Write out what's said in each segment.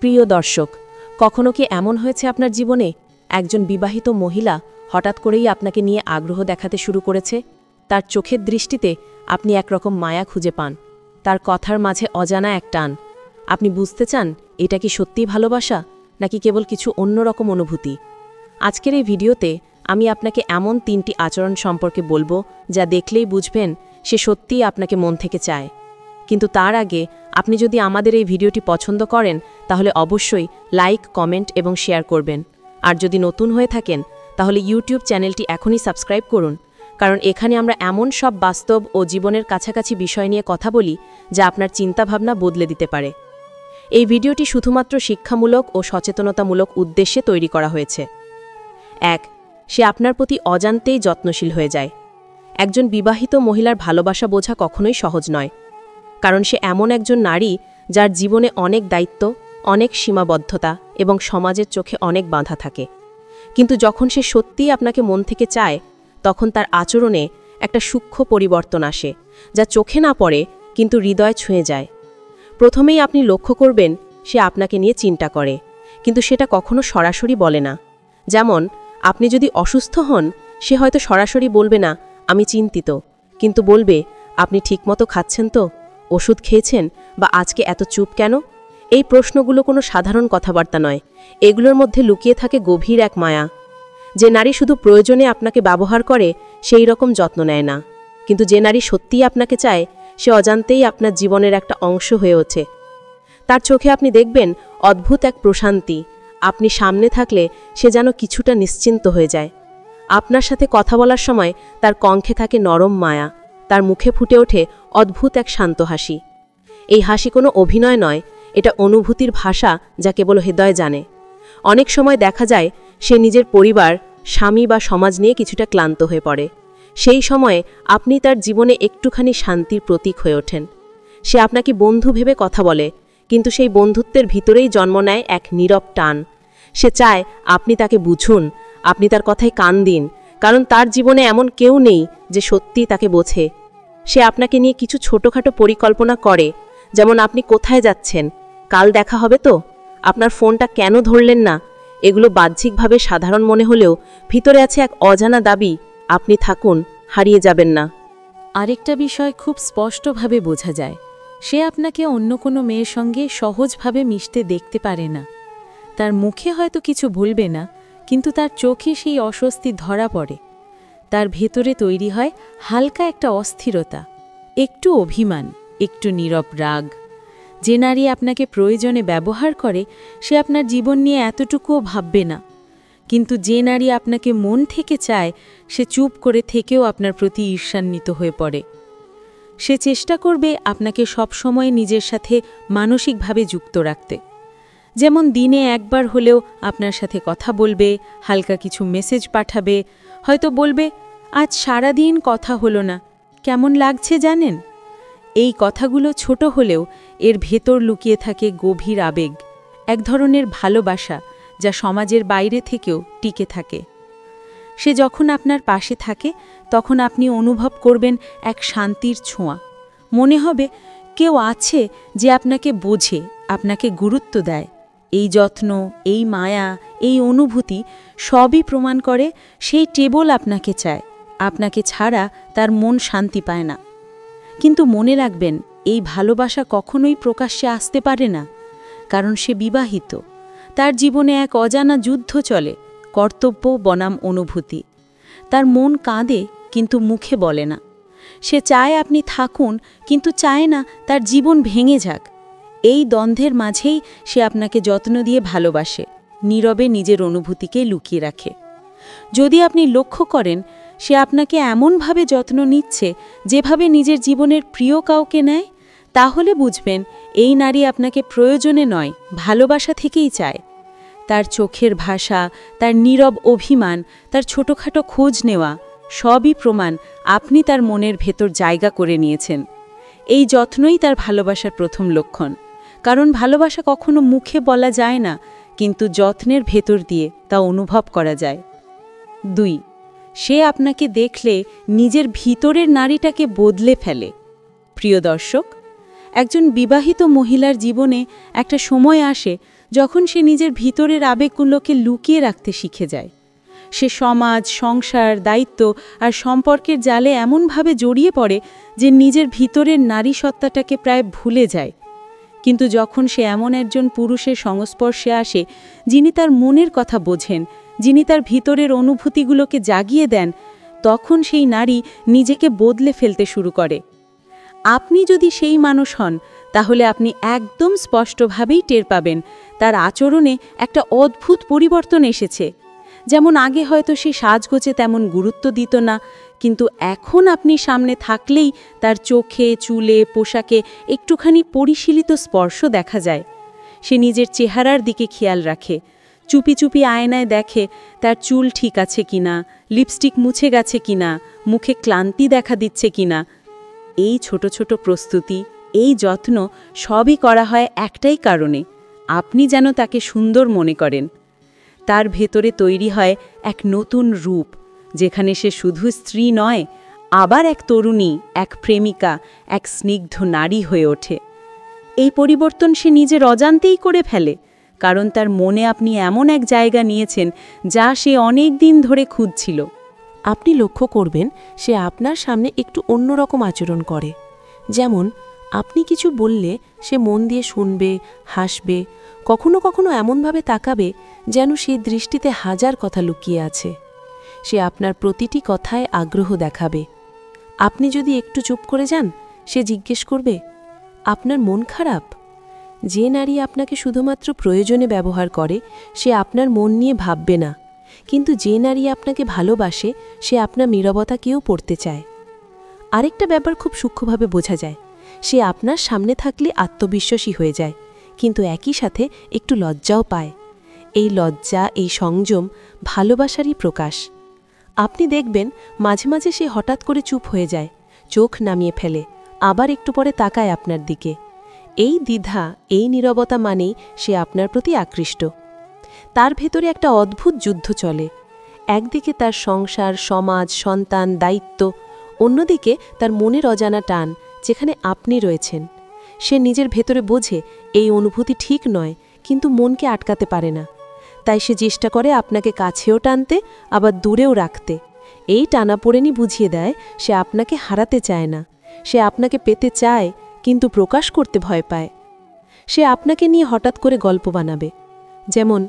প্রিয় দর্শক, কখনো কি এমন হয়েছে আপনার জীবনে একজন বিবাহিত মহিলা হঠাৎ করেই আপনাকে নিয়ে আগ্রহ দেখাতে শুরু করেছে? তার চোখের দৃষ্টিতে আপনি একরকম মায়া খুঁজে পান, তার কথার মাঝে অজানা এক টান। আপনি বুঝতে চান এটা কি সত্যিই ভালোবাসা নাকি কেবল কিছু অন্যরকম অনুভূতি? আজকের এই ভিডিওতে আমি আপনাকে এমন 3টি আচরণ সম্পর্কে বলবো যা দেখলেই বুঝবেন সে সত্যিই আপনাকে মন থেকে চায়। কিন্তু তার আগে আপনি যদি আমাদের এই ভিডিওটি পছন্দ করেন তাহলে অবশ্যই লাইক, কমেন্ট এবং শেয়ার করবেন। আর যদি নতুন হয়ে থাকেন তাহলে ইউটিউব চ্যানেলটি এখনই সাবস্ক্রাইব করুন, কারণ এখানে আমরা এমন সব বাস্তব ও জীবনের কাছাকাছি বিষয় নিয়ে কথা বলি যা আপনার চিন্তাভাবনা বদলে দিতে পারে। এই ভিডিওটি শুধুমাত্র শিক্ষামূলক ও সচেতনতামূলক উদ্দেশ্যে তৈরি করা হয়েছে। 1. সে আপনার প্রতি অজান্তেই যত্নশীল হয়ে যায়। একজন বিবাহিত মহিলার ভালোবাসা বোঝা কখনোই সহজ নয়, কারণ সে এমন একজন নারী যার জীবনে অনেক দায়িত্ব, অনেক সীমাবদ্ধতা এবং সমাজের চোখে অনেক বাধা থাকে। কিন্তু যখন সে সত্যিই আপনাকে মন থেকে চায়, তখন তার আচরণে একটা সূক্ষ্ম পরিবর্তন আসে, যা চোখে না পড়ে কিন্তু হৃদয় ছুঁয়ে যায়। প্রথমেই আপনি লক্ষ্য করবেন সে আপনাকে নিয়ে চিন্তা করে, কিন্তু সেটা কখনো সরাসরি বলে না। যেমন, আপনি যদি অসুস্থ হন, সে হয়তো সরাসরি বলবে না আমি চিন্তিত, কিন্তু বলবে আপনি ঠিকমতো খাচ্ছেন তো, ওষুধ খেয়েছেন, বা আজকে এত চুপ কেন? এই প্রশ্নগুলো কোনো সাধারণ কথাবার্তা নয়, এগুলোর মধ্যে লুকিয়ে থাকে গভীর এক মায়া। যে নারী শুধু প্রয়োজনে আপনাকে ব্যবহার করে সেই রকম যত্ন নেয় না, কিন্তু যে নারী সত্যিই আপনাকে চায় সে অজান্তেই আপনার জীবনের একটা অংশ হয়ে ওঠে। তার চোখে আপনি দেখবেন অদ্ভুত এক প্রশান্তি। আপনি সামনে থাকলে সে যেন কিছুটা নিশ্চিন্ত হয়ে যায়। আপনার সাথে কথা বলার সময় তার কণ্ঠে থাকে নরম মায়া, তার মুখে ফুটে ওঠে অদ্ভুত এক শান্ত হাসি। এই হাসি কোনো অভিনয় নয়, এটা অনুভূতির ভাষা যা কেবল হৃদয় জানে। অনেক সময় দেখা যায় সে নিজের পরিবার, স্বামী বা সমাজ নিয়ে কিছুটা ক্লান্ত হয়ে পড়ে। সেই সময়ে আপনি তার জীবনে একটুখানি শান্তির প্রতীক হয়ে ওঠেন। সে আপনাকে বন্ধু ভেবে কথা বলে, কিন্তু সেই বন্ধুত্বের ভিতরেই জন্ম নেয় এক নীরব টান। সে চায় আপনি তাকে বুঝুন, আপনি তার কথায় কান দিন, কারণ তার জীবনে এমন কেউ নেই যে সত্যিই তাকে বোঝে। সে আপনাকে নিয়ে কিছু ছোটোখাটো পরিকল্পনা করে, যেমন আপনি কোথায় যাচ্ছেন, কাল দেখা হবে তো, আপনার ফোনটা কেন ধরলেন না। এগুলো বাহ্যিকভাবে সাধারণ মনে হলেও ভিতরে আছে এক অজানা দাবি, আপনি থাকুন, হারিয়ে যাবেন না। আরেকটা বিষয় খুব স্পষ্টভাবে বোঝা যায়, সে আপনাকে অন্য কোনো মেয়ের সঙ্গে সহজভাবে মিশতে দেখতে পারে না। তার মুখে হয়তো কিছু বলবে না, কিন্তু তার চোখে সেই অস্বস্তি ধরা পড়ে। তার ভেতরে তৈরি হয় হালকা একটা অস্থিরতা, একটু অভিমান, একটু নীরব রাগ। যে নারী আপনাকে প্রয়োজনে ব্যবহার করে সে আপনার জীবন নিয়ে এতটুকুও ভাববে না, কিন্তু যে নারী আপনাকে মন থেকে চায় সে চুপ করে থেকেও আপনার প্রতি ঈর্ষান্বিত হয়ে পড়ে। সে চেষ্টা করবে আপনাকে সবসময় নিজের সাথে মানসিকভাবে যুক্ত রাখতে। যেমন দিনে একবার হলেও আপনার সাথে কথা বলবে, হালকা কিছু মেসেজ পাঠাবে, হয়তো বলবে আজ সারা দিন কথা হলো না, কেমন লাগছে জানেন। এই কথাগুলো ছোট হলেও এর ভেতর লুকিয়ে থাকে গভীর আবেগ, এক ধরনের ভালোবাসা যা সমাজের বাইরে থেকেও টিকে থাকে। সে যখন আপনার পাশে থাকে তখন আপনি অনুভব করবেন এক শান্তির ছোঁয়া। মনে হবে কেউ আছে যে আপনাকে বোঝে, আপনাকে গুরুত্ব দেয়। এই যত্ন, এই মায়া, এই অনুভূতি সবই প্রমাণ করে সেই কেবল আপনাকে চায়, আপনাকে ছাড়া তার মন শান্তি পায় না। কিন্তু মনে রাখবেন, এই ভালোবাসা কখনোই প্রকাশ্যে আসতে পারে না, কারণ সে বিবাহিত। তার জীবনে এক অজানা যুদ্ধ চলে, কর্তব্য বনাম অনুভূতি। তার মন কাঁদে কিন্তু মুখে বলে না। সে চায় আপনি থাকুন, কিন্তু চায় না তার জীবন ভেঙে যাক। এই দ্বন্দ্বের মাঝেই সে আপনাকে যত্ন দিয়ে ভালোবাসে, নীরবে নিজের অনুভূতিকে লুকিয়ে রাখে। যদি আপনি লক্ষ্য করেন সে আপনাকে এমনভাবে যত্ন নিচ্ছে যেভাবে নিজের জীবনের প্রিয় কাউকে নেয়, তাহলে বুঝবেন এই নারী আপনাকে প্রয়োজনে নয়, ভালোবাসা থেকেই চায়। তার চোখের ভাষা, তার নীরব অভিমান, তার ছোটোখাটো খোঁজ নেওয়া সবই প্রমাণ আপনি তার মনের ভেতর জায়গা করে নিয়েছেন। এই যত্নই তার ভালোবাসার প্রথম লক্ষণ, কারণ ভালোবাসা কখনো মুখে বলা যায় না, কিন্তু যত্নের ভেতর দিয়ে তা অনুভব করা যায়। 2. সে আপনাকে দেখলে নিজের ভিতরের নারীটাকে বদলে ফেলে। প্রিয় দর্শক, একজন বিবাহিত মহিলার জীবনে একটা সময় আসে যখন সে নিজের ভিতরের আবেগগুলোকে লুকিয়ে রাখতে শিখে যায়। সে সমাজ, সংসার, দায়িত্ব আর সম্পর্কের জালে এমনভাবে জড়িয়ে পড়ে যে নিজের ভিতরের নারী সত্তাটাকে প্রায় ভুলে যায়। কিন্তু যখন সে এমন একজন পুরুষের সংস্পর্শে আসে যিনি তার মনের কথা বোঝেন, যিনি তার ভিতরের অনুভূতিগুলোকে জাগিয়ে দেন, তখন সেই নারী নিজেকে বদলে ফেলতে শুরু করে। আপনি যদি সেই মানুষ হন তাহলে আপনি একদম স্পষ্টভাবেই টের পাবেন তার আচরণে একটা অদ্ভুত পরিবর্তন এসেছে। যেমন আগে হয়তো সে সাজগোজে তেমন গুরুত্ব দিত না, কিন্তু এখন আপনি সামনে থাকলেই তার চোখে, চুলে, পোশাকে একটুখানি পরিশীলিত স্পর্শ দেখা যায়। সে নিজের চেহারার দিকে খেয়াল রাখে, চুপি চুপি আয়নায় দেখে তার চুল ঠিক আছে কিনা, লিপস্টিক মুছে গেছে কিনা, মুখে ক্লান্তি দেখা দিচ্ছে কিনা। এই ছোট ছোট প্রস্তুতি, এই যত্ন সবই করা হয় একটাই কারণে, আপনি যেন তাকে সুন্দর মনে করেন। তার ভেতরে তৈরি হয় এক নতুন রূপ, যেখানে সে শুধু স্ত্রী নয়, আবার এক তরুণী, এক প্রেমিকা, এক স্নিগ্ধ নারী হয়ে ওঠে। এই পরিবর্তন সে নিজের অজান্তেই করে ফেলে, কারণ তার মনে আপনি এমন এক জায়গা নিয়েছেন যা সে অনেক দিন ধরে খুঁজছিল। আপনি লক্ষ্য করবেন সে আপনার সামনে একটু অন্যরকম আচরণ করে। যেমন আপনি কিছু বললে সে মন দিয়ে শুনবে, হাসবে, কখনো কখনো এমনভাবে তাকাবে যেন সেই দৃষ্টিতে হাজার কথা লুকিয়ে আছে। সে আপনার প্রতিটি কথায় আগ্রহ দেখাবে। আপনি যদি একটু চুপ করে যান, সে জিজ্ঞেস করবে, আপনার মন খারাপ? যে নারী আপনাকে শুধুমাত্র প্রয়োজনে ব্যবহার করে সে আপনার মন নিয়ে ভাববে না, কিন্তু যে নারী আপনাকে ভালোবাসে সে আপনার নীরবতাকেও পড়তে চায়। আরেকটা ব্যাপার খুব সূক্ষ্মভাবে বোঝা যায়, সে আপনার সামনে থাকলে আত্মবিশ্বাসী হয়ে যায়, কিন্তু একই সাথে একটু লজ্জাও পায়। এই লজ্জা, এই সংযম ভালোবাসারই প্রকাশ। আপনি দেখবেন মাঝে মাঝে সে হঠাৎ করে চুপ হয়ে যায়, চোখ নামিয়ে ফেলে, আবার একটু পরে তাকায় আপনার দিকে। এই দ্বিধা, এই নীরবতা মানেই সে আপনার প্রতি আকৃষ্ট। তার ভেতরে একটা অদ্ভুত যুদ্ধ চলে। একদিকে তার সংসার, সমাজ, সন্তান, দায়িত্ব, অন্যদিকে তার মনের অজানা টান, যেখানে আপনি রয়েছেন। সে নিজের ভেতরে বোঝে এই অনুভূতি ঠিক নয়, কিন্তু মনকে আটকাতে পারে না। তাই সে চেষ্টা করে আপনাকে কাছেও টানতে, আবার দূরেও রাখতে। এই টানাপোড়েনি বুঝিয়ে দেয় সে আপনাকে হারাতে চায় না, সে আপনাকে পেতে চায়, কিন্তু প্রকাশ করতে ভয় পায়। সে আপনাকে নিয়ে হঠাৎ করে গল্প বানাবে। যেমন,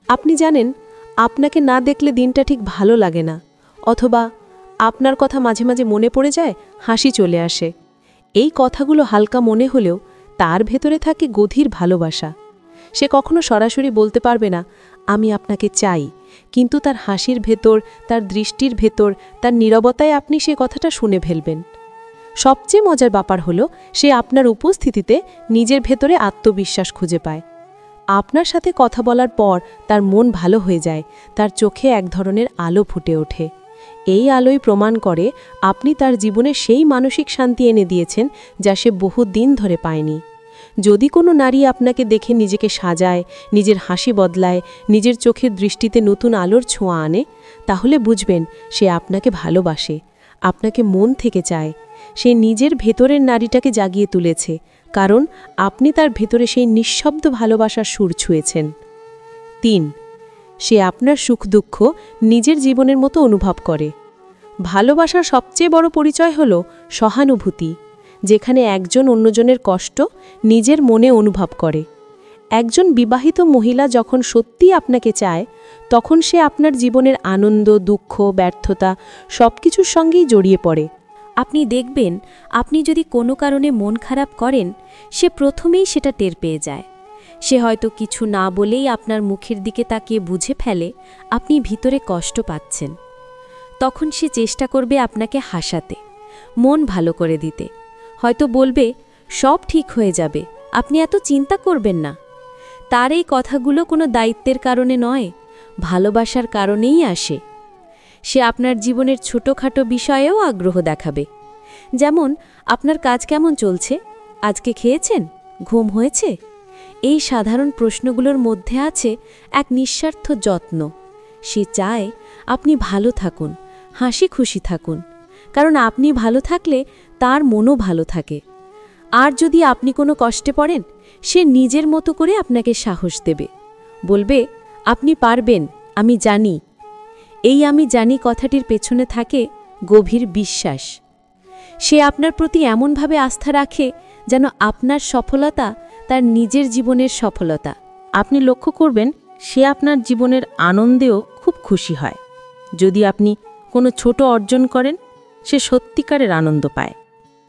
আপনি জানেন আপনাকে না দেখলে দিনটা ঠিক ভালো লাগে না, অথবা আপনার কথা মাঝে মাঝে মনে পড়ে যায়, হাসি চলে আসে। এই কথাগুলো হালকা মনে হলেও তার ভেতরে থাকে গভীর ভালোবাসা। সে কখনো সরাসরি বলতে পারবে না আমি আপনাকে চাই, কিন্তু তার হাসির ভেতর, তার দৃষ্টির ভেতর, তার নীরবতায় আপনি সে কথাটা শুনে ফেলবেন। সবচেয়ে মজার ব্যাপার হলো সে আপনার উপস্থিতিতে নিজের ভেতরে আত্মবিশ্বাস খুঁজে পায়। আপনার সাথে কথা বলার পর তার মন ভালো হয়ে যায়, তার চোখে এক ধরনের আলো ফুটে ওঠে। এই আলোই প্রমাণ করে আপনি তার জীবনে সেই মানসিক শান্তি এনে দিয়েছেন যা সে বহু দিন ধরে পায়নি। যদি কোনো নারী আপনাকে দেখে নিজেকে সাজায়, নিজের হাসি বদলায়, নিজের চোখের দৃষ্টিতে নতুন আলোর ছোঁয়া আনে, তাহলে বুঝবেন সে আপনাকে ভালোবাসে, আপনাকে মন থেকে চায়। সে নিজের ভেতরের নারীটাকে জাগিয়ে তুলেছে, কারণ আপনি তার ভেতরে সেই নিঃশব্দ ভালোবাসার সুর ছুঁয়েছেন। ৩. সে আপনার সুখ দুঃখ নিজের জীবনের মতো অনুভব করে। ভালোবাসার সবচেয়ে বড় পরিচয় হল সহানুভূতি, যেখানে একজন অন্যজনের কষ্ট নিজের মনে অনুভব করে। একজন বিবাহিত মহিলা যখন সত্যি আপনাকে চায়, তখন সে আপনার জীবনের আনন্দ, দুঃখ, ব্যর্থতা সবকিছুর সঙ্গেই জড়িয়ে পড়ে। আপনি দেখবেন আপনি যদি কোনো কারণে মন খারাপ করেন, সে প্রথমেই সেটা টের পেয়ে যায়। সে হয়তো কিছু না বলেই আপনার মুখের দিকে তাকিয়ে বুঝে ফেলে আপনি ভিতরে কষ্ট পাচ্ছেন। তখন সে চেষ্টা করবে আপনাকে হাসাতে, মন ভালো করে দিতে। হয়তো বলবে, সব ঠিক হয়ে যাবে, আপনি এত চিন্তা করবেন না। তার এই কথাগুলো কোনো দায়িত্বের কারণে নয়, ভালোবাসার কারণেই আসে। সে আপনার জীবনের ছোটোখাটো বিষয়েও আগ্রহ দেখাবে। যেমন, আপনার কাজ কেমন চলছে, আজকে খেয়েছেন, ঘুম হয়েছে? এই সাধারণ প্রশ্নগুলোর মধ্যে আছে এক নিঃস্বার্থ যত্ন। সে চায় আপনি ভালো থাকুন, হাসি খুশি থাকুন, কারণ আপনি ভালো থাকলে তার মনও ভালো থাকে। আর যদি আপনি কোনো কষ্টে পড়েন, সে নিজের মতো করে আপনাকে সাহস দেবে, বলবে, আপনি পারবেন, আমি জানি। এই আমি জানি কথাটির পেছনে থাকে গভীর বিশ্বাস। সে আপনার প্রতি এমনভাবে আস্থা রাখে যেন আপনার সফলতা তার নিজের জীবনের সফলতা। আপনি লক্ষ্য করবেন সে আপনার জীবনের আনন্দেও খুব খুশি হয়। যদি আপনি কোনো ছোট অর্জন করেন, সে সত্যিকারের আনন্দ পায়।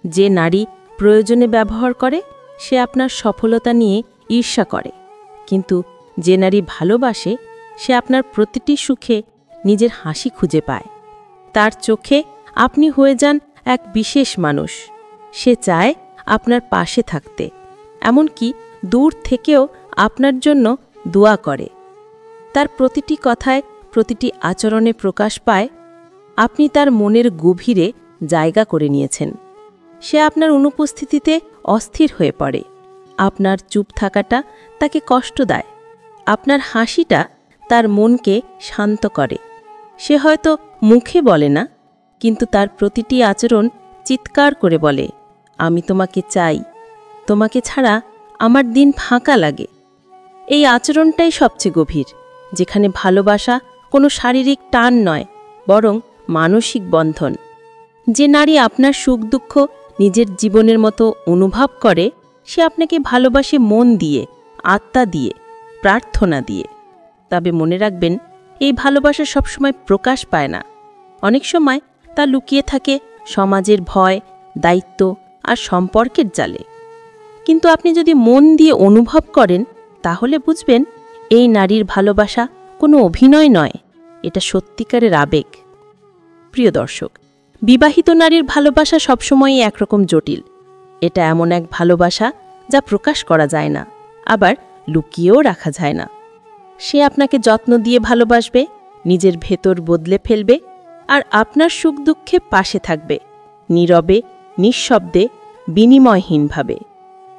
যে নারী প্রয়োজনে ব্যবহার করে, সে আপনার সফলতা নিয়ে ঈর্ষা করে। কিন্তু যে নারী ভালোবাসে, সে আপনার প্রতিটি সুখে নিজের হাসি খুঁজে পায়। তার চোখে আপনি হয়ে যান এক বিশেষ মানুষ। সে চায় আপনার পাশে থাকতে, এমনকি দূর থেকেও আপনার জন্য দোয়া করে। তার প্রতিটি কথায়, প্রতিটি আচরণে প্রকাশ পায় আপনি তার মনের গভীরে জায়গা করে নিয়েছেন। সে আপনার অনুপস্থিতিতে অস্থির হয়ে পড়ে। আপনার চুপ থাকাটা তাকে কষ্ট দেয়। আপনার হাসিটা তার মনকে শান্ত করে। সে হয়তো মুখে বলে না, কিন্তু তার প্রতিটি আচরণ চিৎকার করে বলে, আমি তোমাকে চাই, তোমাকে ছাড়া আমার দিন ফাঁকা লাগে। এই আচরণটাই সবচেয়ে গভীর, যেখানে ভালোবাসা কোনো শারীরিক টান নয়, বরং মানসিক বন্ধন। যে নারী আপনার সুখ দুঃখ নিজের জীবনের মতো অনুভব করে, সে আপনাকে ভালোবাসে মন দিয়ে, আত্মা দিয়ে, প্রার্থনা দিয়ে। তবে মনে রাখবেন, এই ভালোবাসা সবসময় প্রকাশ পায় না। অনেক সময় তা লুকিয়ে থাকে সমাজের ভয়, দায়িত্ব আর সম্পর্কের জালে। কিন্তু আপনি যদি মন দিয়ে অনুভব করেন, তাহলে বুঝবেন এই নারীর ভালোবাসা কোনো অভিনয় নয়, এটা সত্যিকারের আবেগ। প্রিয় দর্শক, বিবাহিত নারীর ভালোবাসা সবসময়ই একরকম জটিল। এটা এমন এক ভালোবাসা যা প্রকাশ করা যায় না, আবার লুকিয়েও রাখা যায় না। সে আপনাকে যত্ন দিয়ে ভালোবাসবে, নিজের ভেতর বদলে ফেলবে, আর আপনার সুখ দুঃখে পাশে থাকবে, নীরবে, নিঃশব্দে, বিনিময়হীনভাবে।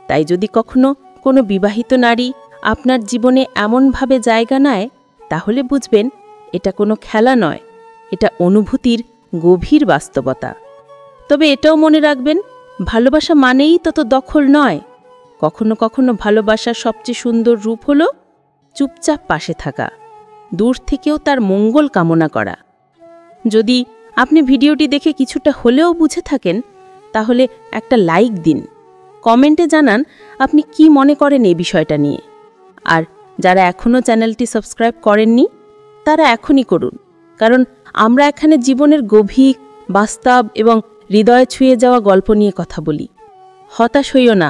তাই যদি কখনো কোনো বিবাহিত নারী আপনার জীবনে এমনভাবে জায়গা নেয়, তাহলে বুঝবেন এটা কোনো খেলা নয়, এটা অনুভূতির গভীর বাস্তবতা। তবে এটাও মনে রাখবেন, ভালোবাসা মানেই তত দখল নয়। কখনো কখনো ভালোবাসার সবচেয়ে সুন্দর রূপ হলো চুপচাপ পাশে থাকা, দূর থেকেও তার মঙ্গল কামনা করা। যদি আপনি ভিডিওটি দেখে কিছুটা হলেও বুঝে থাকেন, তাহলে একটা লাইক দিন, কমেন্টে জানান আপনি কি মনে করেন এই বিষয়টা নিয়ে। আর যারা এখনও চ্যানেলটি সাবস্ক্রাইব করেননি, তারা এখনই করুন, কারণ আমরা এখানে জীবনের গভীর, বাস্তব এবং হৃদয় ছুঁয়ে যাওয়া গল্প নিয়ে কথা বলি। হতাশ হইও না,